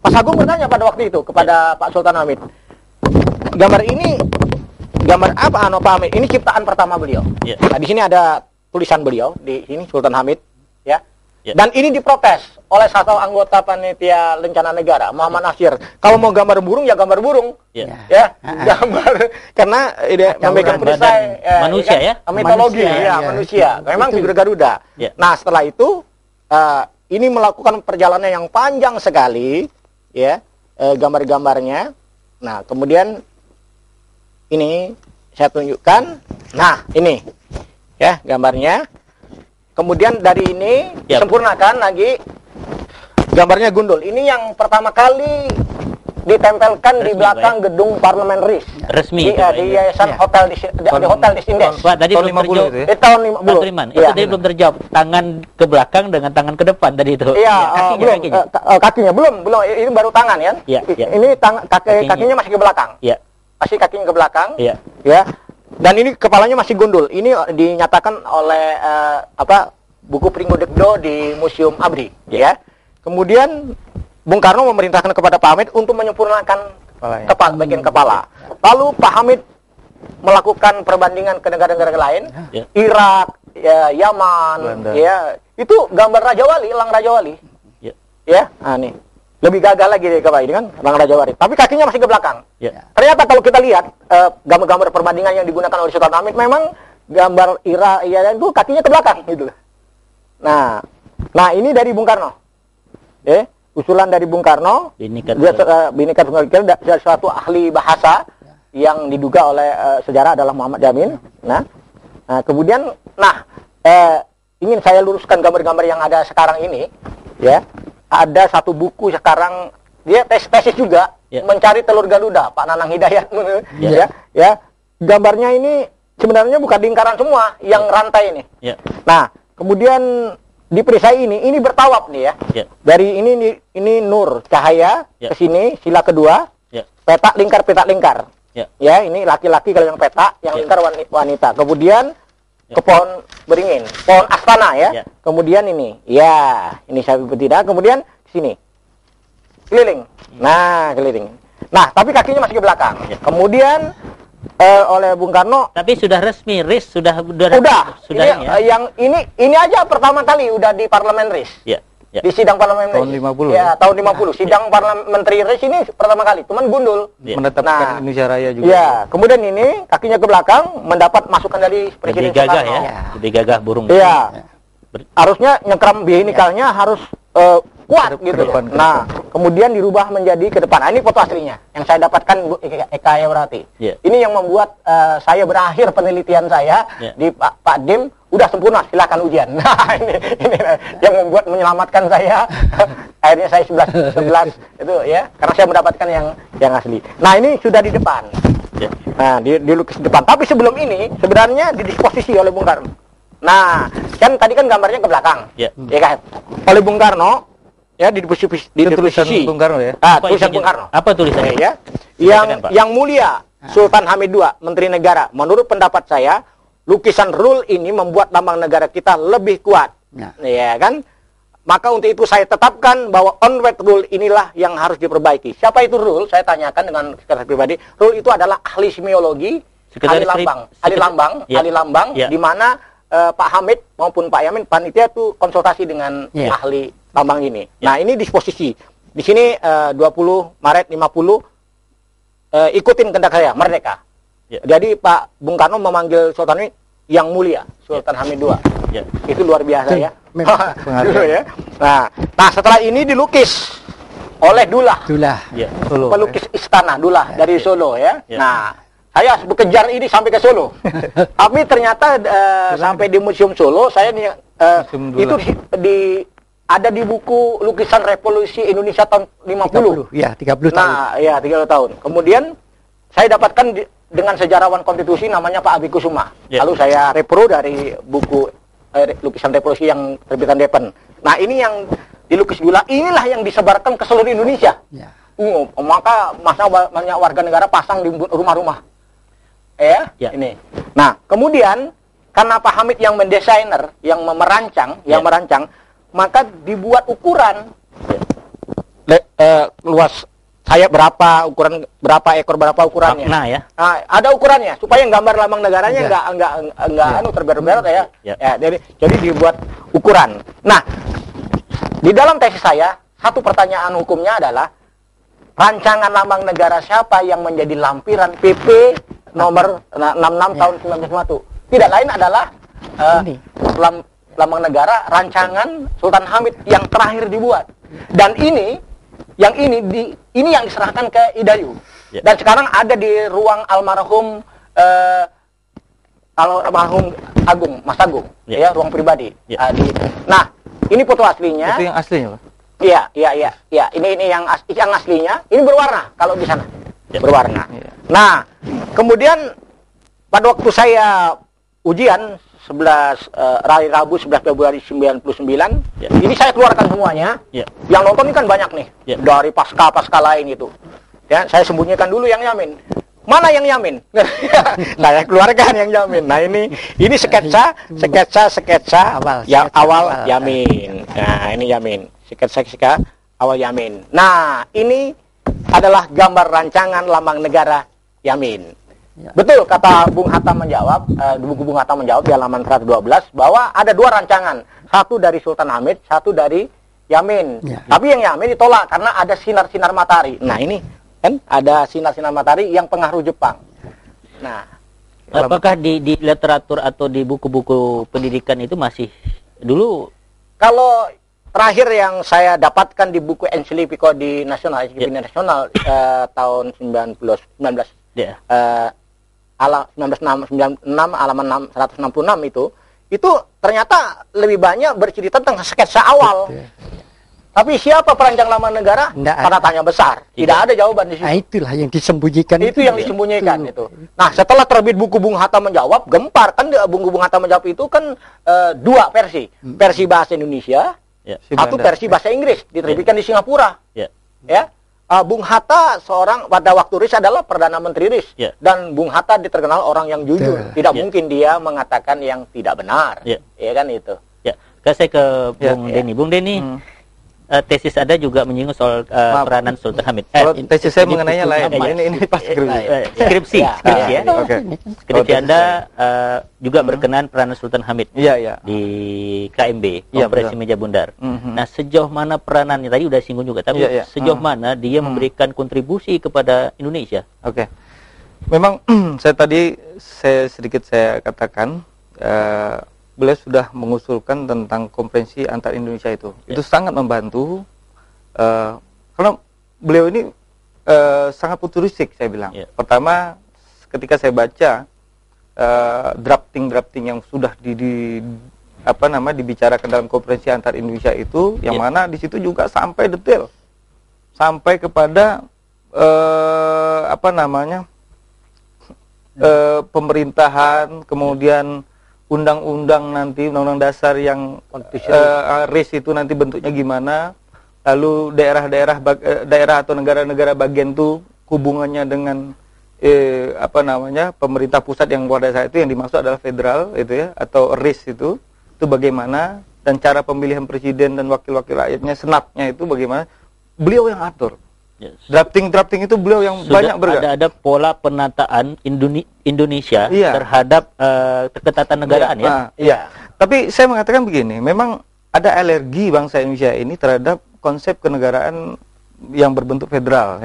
Pak Agung bertanya pada waktu itu kepada Pak Sultan Hamid, gambar ini gambar apa Pak Hamid? Ini ciptaan pertama beliau. Nah, di sini ada tulisan beliau di sini Sultan Hamid, ya. Dan ini diprotes oleh satu anggota panitia rencana negara, Muhammad Nasir. Kalau mau gambar burung ya gambar burung, ya, gambar karena memberikan perisai manusia ya, mitologi ya, manusia. Memang figur Garuda. Nah setelah itu ini melakukan perjalanan yang panjang sekali, ya, gambar-gambarnya. Nah kemudian ini saya tunjukkan. Nah ini, ya gambarnya. Kemudian dari ini disempurnakan lagi gambarnya gundul. Ini yang pertama kali ditempelkan di belakang gedung Parlemen RIS. Resmi. Di yayasan hotel di hotel di Sindes. Pak, tadi belum terjawab. Tahun 50. Itu tadi belum terjawab. Tangan ke belakang dengan tangan ke depan tadi itu. Iya, kakinya belum. Ini baru tangan ya. Ini kakinya masih ke belakang. Iya. Masih kakinya ke belakang. Iya. Ya. Dan ini kepalanya masih gundul. Ini dinyatakan oleh buku Pringgodegdo di Museum ABRI, ya. Kemudian Bung Karno memerintahkan kepada Pak Hamid untuk menyempurnakan bagian kepala. Lalu Pak Hamid melakukan perbandingan ke negara-negara lain, Irak, ya, Yaman, ya. Itu gambar Raja Wali, elang Raja Wali. Ya. Nah, nih. Lebih gagal lagi deh ini kan, Bang Raja Wali. Tapi kakinya masih ke belakang. Ternyata kalau kita lihat gambar-gambar perbandingan yang digunakan oleh Sultan Hamid, memang gambar Ira ya itu kakinya ke belakang gitu. Nah ini dari Bung Karno. Usulan dari Bung Karno. Bhinneka Tunggal Ika dari suatu ahli bahasa yang diduga oleh sejarah adalah Muhammad Jamin. Nah kemudian ingin saya luruskan gambar-gambar yang ada sekarang ini, ya. Ada satu buku sekarang dia tesis juga mencari telur Garuda, Pak Nanang Hidayat, ya. Gambarnya ini sebenarnya bukan lingkaran semua yang rantai ini. Nah, kemudian di perisai ini bertawaf nih ya. Dari ini nur cahaya ke sini sila kedua, petak lingkar. Ya, ini laki-laki kalau yang petak, yang lingkar wanita. Kemudian ke pohon beringin, pohon astana ya. Kemudian ini, ini sapi betina. Kemudian sini, keliling. Nah, keliling. Nah, tapi kakinya masih ke belakang. Kemudian oleh Bung Karno. Tapi sudah resmi, RIS sudah. Ini aja pertama kali udah di Parlemen RIS. Di sidang parlemen tahun 50 ya, tahun 50 sidang parlementari RIS ini pertama kali, cuman gundul menetapkan Indonesia Raya juga. Ya, kemudian ini kakinya ke belakang mendapat masukan dari Presiden Lebih gagah Soekarno. Lebih gagah burung. Iya. Harusnya nyekram bihinikalnya harus kuat gitu. Nah, kemudian dirubah menjadi ke depan. Nah, ini foto aslinya yang saya dapatkan Bu Eka ya berarti. Ini yang membuat saya berakhir penelitian saya di Pak Dim. Udah sempurna, silakan ujian. Nah, ini yang membuat menyelamatkan saya. Akhirnya saya 11 itu ya, karena saya mendapatkan yang asli. Nah, ini sudah di depan. Nah, dilukis di depan. Tapi sebelum ini sebenarnya didisposisi oleh Bung Karno. Nah, kan tadi kan gambarnya ke belakang. Ya kan? Oleh Bung Karno ya didisposisi. Bung Karno ya. Tulisan Bung Karno. Apa tulisannya? Ya. Yang mulia Sultan Hamid II, Menteri Negara, menurut pendapat saya lukisan rule ini membuat lambang negara kita lebih kuat, ya kan? Maka untuk itu saya tetapkan bahwa on-wet rule inilah yang harus diperbaiki. Siapa itu rule? Saya tanyakan dengan secara pribadi. Rule itu adalah ahli semiologi, ahli lambang, di mana Pak Hamid maupun Pak Yamin panitia itu konsultasi dengan ahli lambang ini. Nah, ini disposisi. Di sini 20 Maret 50 ikutin kehendak saya, merdeka. Jadi Pak Bung Karno memanggil Sultan Hamid yang mulia, Sultan Hamid II. Itu luar biasa ya. Nah, setelah ini dilukis oleh Dullah. Pelukis istana Dullah dari Solo ya. Nah, saya bekejar ini sampai ke Solo. Tapi ternyata sampai di Museum Solo saya itu ada di buku lukisan Revolusi Indonesia tahun 50. 30 tahun. Nah, 30 tahun. Kemudian saya dapatkan dengan sejarawan konstitusi namanya Pak Abi Kusuma. Lalu saya repro dari buku lukisan revolusi yang terbitan Depen. Nah, ini yang dilukis Dullah, inilah yang disebarkan ke seluruh Indonesia. Maka banyak warga negara pasang di rumah-rumah. Ini. Nah, kemudian karena Pak Hamid yang mendesainer, yang merancang, maka dibuat ukuran luas sayap berapa, ukuran berapa, ekor berapa ukurannya. Makna ya. Nah, ada ukurannya supaya gambar lambang negaranya enggak terberet-beret ya. Ya, jadi dibuat ukuran. Nah, di dalam tesis saya satu pertanyaan hukumnya adalah rancangan lambang negara siapa yang menjadi lampiran PP nomor 66 tahun 1951. Tidak lain adalah lambang negara rancangan Sultan Hamid yang terakhir dibuat. Dan ini yang diserahkan ke Idayu. Dan sekarang ada di ruang almarhum Agung, Mas Agung, ya, ruang pribadi. Nah, ini foto aslinya. Itu yang aslinya, Pak? Iya. Ini yang aslinya. Ini berwarna kalau di sana. Berwarna. Nah, kemudian pada waktu saya ujian 11 hari Rabu 11 Februari 99, ini saya keluarkan semuanya. Yang nonton ini kan banyak nih. Dari pasca lain itu. Ya, saya sembunyikan dulu yang Yamin. Mana yang Yamin? Saya keluarkan yang Yamin. Nah, ini sketsa awal Yamin. Nah, ini Yamin. Sketsa awal Yamin. Nah, ini adalah gambar rancangan lambang negara Yamin. Betul kata Bung Hatta menjawab, buku Bung Hatta menjawab di halaman 112 bahwa ada dua rancangan, satu dari Sultan Hamid, satu dari Yamin. Tapi yang Yamin ditolak karena ada sinar-sinar matahari. Nah, ini kan ada sinar-sinar matahari yang pengaruh Jepang. Nah, apakah di literatur atau di buku-buku pendidikan itu masih dulu? Kalau terakhir yang saya dapatkan di buku Encyclipedia di Nasional, Nasional tahun 19 halaman 166 itu ternyata lebih banyak bercerita tentang sketsa awal. Tapi siapa perancang lambang negara? Tanda tanya besar. Tidak ada jawaban di situ. Nah, itulah yang disembunyikan. Itu yang disembunyikan itu. Nah, setelah terbit buku Bung Hatta menjawab, gempar kan buku Bung Hatta menjawab itu kan dua versi. Versi bahasa Indonesia, satu versi bahasa Inggris diterbitkan di Singapura. Ya. Bung Hatta pada waktu RIS adalah Perdana Menteri RIS. Dan Bung Hatta terkenal orang yang jujur. Tidak mungkin dia mengatakan yang tidak benar. Ya kan itu. Saya ke Bung Denny. Bung Denny, tesis ada juga menyinggung soal peranan Sultan Hamid. Kalau tesis saya mengenainya lain. Ini pas skripsi. Skripsi Anda juga berkenan peranan Sultan Hamid di KMB, Konferensi Meja Bundar. Nah, sejauh mana peranannya tadi udah singgung juga, tapi sejauh mana dia memberikan kontribusi kepada Indonesia? Memang saya sedikit katakan beliau sudah mengusulkan tentang konferensi antar Indonesia itu sangat membantu karena beliau ini sangat futuristik, saya bilang. Pertama, ketika saya baca drafting yang sudah dibicarakan dalam konferensi antar Indonesia itu, yang mana di situ juga sampai detail, sampai kepada pemerintahan, kemudian undang-undang dasar yang RIS itu nanti bentuknya gimana, lalu daerah atau negara-negara bagian itu hubungannya dengan pemerintah pusat yang pada saat itu yang dimaksud adalah federal atau RIS itu bagaimana, dan cara pemilihan presiden dan wakil-wakil rakyatnya, senatnya itu bagaimana, beliau yang atur. Drafting itu beliau yang banyak bergerak. Ada pola penataan Indonesia terhadap ketatanegaraan negaraan Tapi saya mengatakan begini, memang ada alergi bangsa Indonesia ini terhadap konsep kenegaraan yang berbentuk federal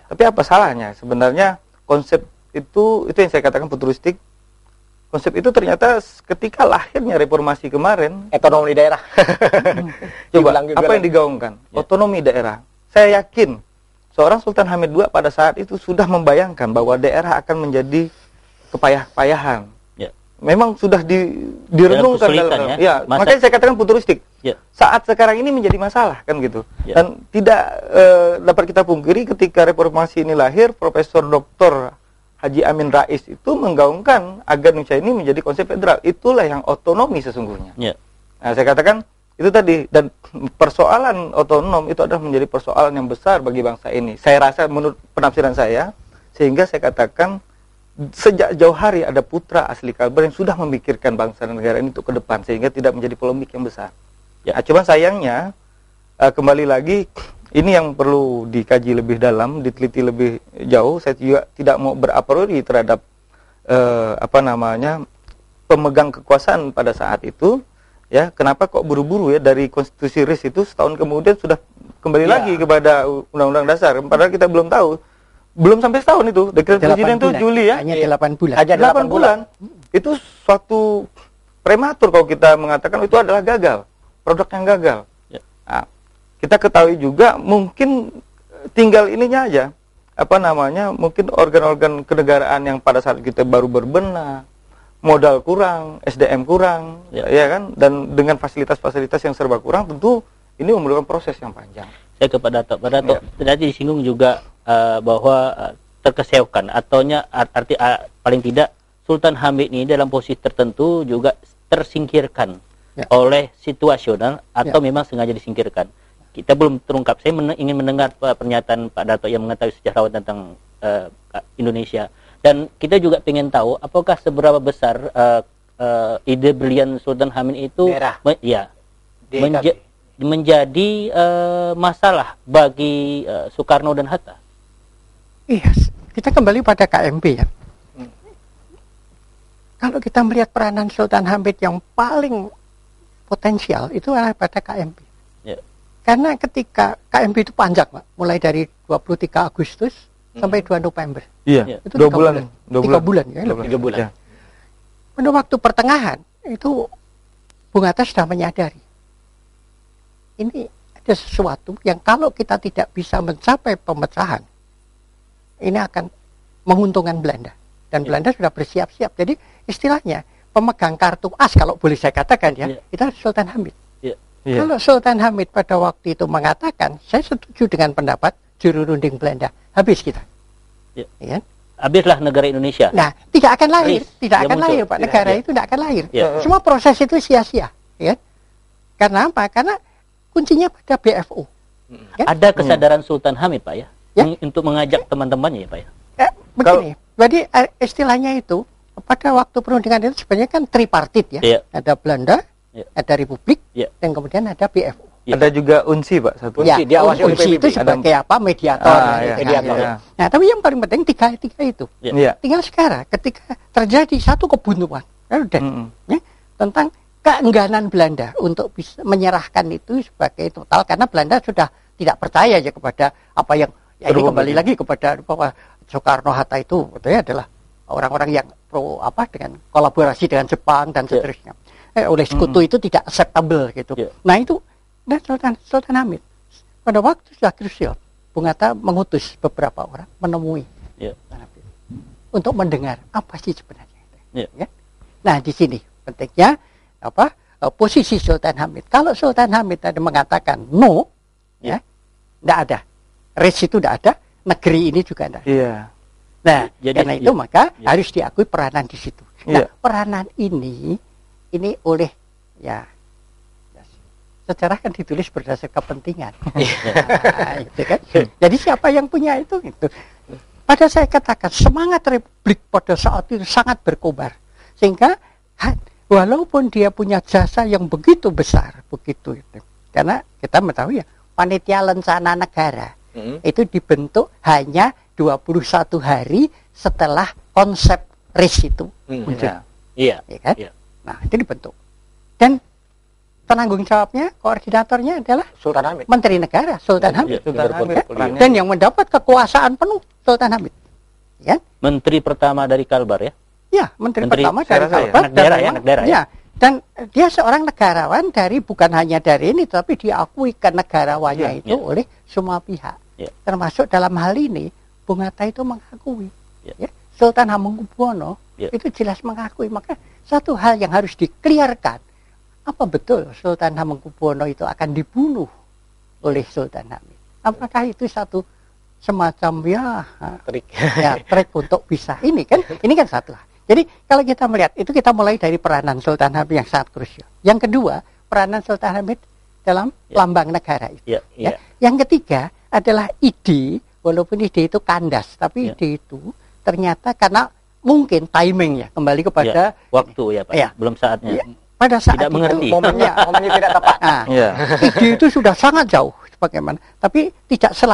Tapi apa salahnya? Sebenarnya konsep itu yang saya katakan futuristik. Konsep itu ternyata ketika lahirnya reformasi kemarin, otonomi daerah. Coba apa yang digaungkan? Otonomi daerah. Saya yakin seorang Sultan Hamid II pada saat itu sudah membayangkan bahwa daerah akan menjadi kepayah-payahan. Memang sudah direnungkan dalam makanya saya katakan futuristik. Saat sekarang ini menjadi masalah kan gitu. Dan tidak dapat kita pungkiri ketika reformasi ini lahir, Profesor Dr. Haji Amin Rais itu menggaungkan agar Indonesia ini menjadi konsep federal. Itulah yang otonomi sesungguhnya. Nah, saya katakan itu tadi, dan persoalan otonom itu adalah menjadi persoalan yang besar bagi bangsa ini. Saya rasa menurut penafsiran saya, sehingga saya katakan sejak jauh hari ada putra asli Kalbar yang sudah memikirkan bangsa dan negara ini untuk ke depan, sehingga tidak menjadi polemik yang besar. Cuman sayangnya kembali lagi ini yang perlu dikaji lebih dalam, diteliti lebih jauh. Saya juga tidak mau berapriori terhadap pemegang kekuasaan pada saat itu. Ya, kenapa kok buru-buru ya dari konstitusi RIS itu setahun kemudian sudah kembali lagi kepada Undang-Undang Dasar. Padahal kita belum tahu, belum sampai setahun itu. Dekret Presiden itu Juli ya. Hanya 8 bulan. Hanya 8 bulan. Itu suatu prematur kalau kita mengatakan itu adalah gagal, produk yang gagal. Nah, kita ketahui juga mungkin tinggal ininya aja, mungkin organ-organ kenegaraan yang pada saat kita baru berbenah, modal kurang, SDM kurang, ya kan, dan dengan fasilitas-fasilitas yang serba kurang, tentu ini memerlukan proses yang panjang. Saya kepada Pak Dato, tadi disinggung juga bahwa terkeseokan, arti paling tidak Sultan Hamid ini dalam posisi tertentu juga tersingkirkan oleh situasional atau memang sengaja disingkirkan. Kita belum terungkap. Saya ingin mendengar pernyataan Pak Dato yang mengetahui sejarawan tentang Indonesia. Dan kita juga ingin tahu apakah seberapa besar ide brilian Sultan Hamid itu menjadi masalah bagi Soekarno dan Hatta. Iya, kita kembali pada KMP ya. Kalau kita melihat peranan Sultan Hamid yang paling potensial itu adalah pada KMP. Karena ketika KMP itu panjang, Pak, mulai dari 23 Agustus sampai 2 November. Iya. Itu 3 bulan. 3 bulan ya. 3 bulan. Ya. Pada waktu pertengahan itu Bung Hatta sudah menyadari ini ada sesuatu yang kalau kita tidak bisa mencapai pemecahan, ini akan menguntungkan Belanda. Dan Belanda sudah bersiap-siap. Jadi istilahnya pemegang kartu as kalau boleh saya katakan itu Sultan Hamid. Kalau Sultan Hamid pada waktu itu mengatakan, saya setuju dengan pendapat juru runding Belanda, habis kita. Ya. Habislah negara Indonesia. Nah, tidak akan lahir, Pak. Negara itu tidak akan lahir. Semua proses itu sia-sia. Ya. Karena apa? Karena kuncinya pada BFO. Ya? Ada kesadaran Sultan Hamid, Pak ya, untuk mengajak teman-temannya ya, Pak ya. Begini, jadi istilahnya itu pada waktu perundingan itu sebenarnya kan tripartit ya. Ada Belanda, ada Republik, dan kemudian ada BFO. Ada juga UNSI, Pak, satu. UNSI itu sebagai mediator. Nah, tapi yang paling penting tiga itu. Tinggal sekarang ketika terjadi satu kebuntuan, tentang keengganan Belanda untuk bisa menyerahkan itu sebagai total, karena Belanda sudah tidak percaya ya kepada apa yang ini kembali lagi kepada bahwa Soekarno Hatta itu adalah orang-orang yang pro dengan kolaborasi dengan Jepang dan seterusnya. Oleh sekutu itu tidak acceptable gitu. Nah itu, dan Sultan Hamid pada waktu sudah krusial, Bung Hatta mengutus beberapa orang menemui untuk mendengar apa sih sebenarnya. Nah di sini pentingnya posisi Sultan Hamid. Kalau Sultan Hamid tadi mengatakan no, tidak ada, res itu tidak ada, negeri ini juga tidak ada. Nah, karena itu maka harus diakui peranan di situ. Nah, peranan ini oleh sejarah kan ditulis berdasar kepentingan. Nah, itu kan. Jadi siapa yang punya itu? Pada saya katakan semangat Republik pada saat itu sangat berkobar, sehingga walaupun dia punya jasa yang begitu besar, karena kita mengetahui panitia lencana negara itu dibentuk hanya 21 hari setelah konsep RIS itu muncul. Kan? Nah, itu dibentuk. Dan penanggung jawabnya, koordinatornya adalah Sultan Hamid. Menteri Negara, Sultan Hamid. Dan yang mendapat kekuasaan penuh, Sultan Hamid. Ya? Menteri pertama dari Kalbar ya? Ya, menteri pertama dari Kalbar. Anak daerah ya? Dan dia seorang negarawan bukan hanya dari ini, tapi diakui kenegarawannya itu oleh semua pihak. Termasuk dalam hal ini, Bung Hatta itu mengakui. Sultan Hamengkubuwono itu jelas mengakui. Maka satu hal yang harus dikliarkan, apa betul Sultan Hamengkubuwono itu akan dibunuh oleh Sultan Hamid? Apakah itu satu semacam trik untuk bisa ini kan satu. Jadi kalau kita melihat itu, kita mulai dari peranan Sultan Hamid yang sangat krusial. Yang kedua, peranan Sultan Hamid dalam lambang negara itu. Yang ketiga adalah ide, walaupun ide itu kandas, tapi ide itu ternyata karena mungkin timing kembali kepada waktu ya Pak, belum saatnya. pada saat tidak mengerti. Momennya tidak tepat. Ide itu sudah sangat jauh bagaimana, tapi tidak selalu